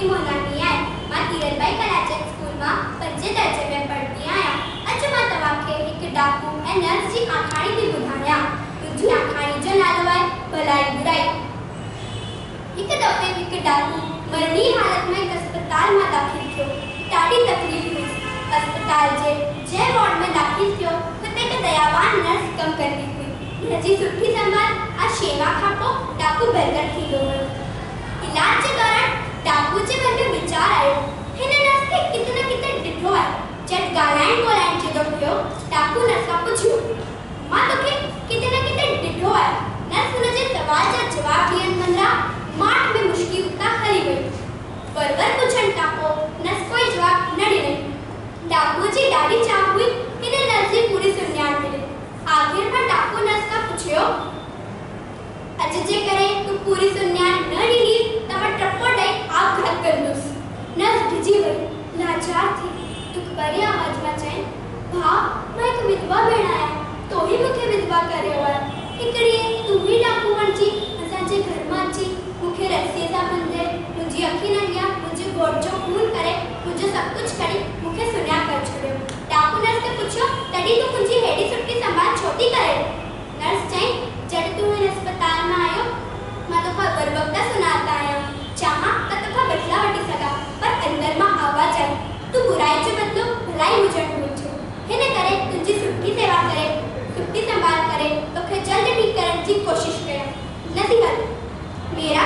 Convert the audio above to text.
मुझी मोनानी है। मां तीरथबाई कलाचंद स्कूल में 5 दर्जे में पढ़ती आया। अज मां तवाखे एक डाकू ऐं नर्स जी आखाणी थी ॿुधायां। तुंहिंजी आखाणी जो नालो है भलाई बुराई। एक दफ़े एक डाकू मरणी हालत में एक अस्पताल में दाखिल थियो। ॾाढी तकलीफ़ हुई। अस्पताल जे जंहिं वार्ड में दाखिल थियो हुते हिक दयावान नर्स कम करती हुई। हुनजी सुठी संभाल आ शेवा खां पोइ डाकू बहितर थींदो वियो। इलाज के दौरान डाकू जे मन में विचार आयो, हिन नर्स खे किथे न किथे ॾिठो आहे। झट ॻाल्हाइण ॿोलाइण जो थियो। डाकू नर्स खां पुछियो, मां तोखे किथे न किथे ॾिठो आहे। नर्स हुनजे सवाल जा जवाब ॾियण मंदिरा माठ में मुश्की उतां हली वई। वर पुछण खां पोइ नर्स कोई जवाब न ॾिनई। डाकू जी ॾाढी चाह हुई हिन नर्स जी पूरी सुञाण मिले। आखिर में डाकू नर्स खां पुछियो, अज जे करे तू पूरी सुञाण न ॾिनी त मां टपो ॾेई आपघात कंदुसि। नर्स ढिजी वई, लाचार थी दुख भरी आवाज में चई, भाउ मां हिकु विधवा भेण आहियां, तो ही मूंखे विधवा करियो आहे। हिकिड़ी तू ही डाकू बणिजी असांजे घर मां अची मूंखे रस्सीअ सां बंधे मुंहिंजी अखियुनि अॻियां मुंहिंजे घोट जो खून करे मुंहिंजो सभु कुझु खणी मूंखे सुञाण करे छॾियो। डाकू नर्स खे पुछियो, तॾहिं तू मुंहिंजी हेॾी सुठी संभाल छो थी करे? नर्स चई, जॾहिं तू हिन अस्पताल में आयो मां तोखां बर वक़्त सुञाणंदा आहियां। चाहियां त तोखां बदला वठी सघां, पर अंदर मां आवाज़ आई, तू बुराई जो बदलो भलाई हुजणु घुरिजे। हिन करे तुंहिंजी सुठी सेवा करे, सुठी संभाल करे तोखे जल्द ठीक करण जी कोशिश कयां। नसीहत, मेरा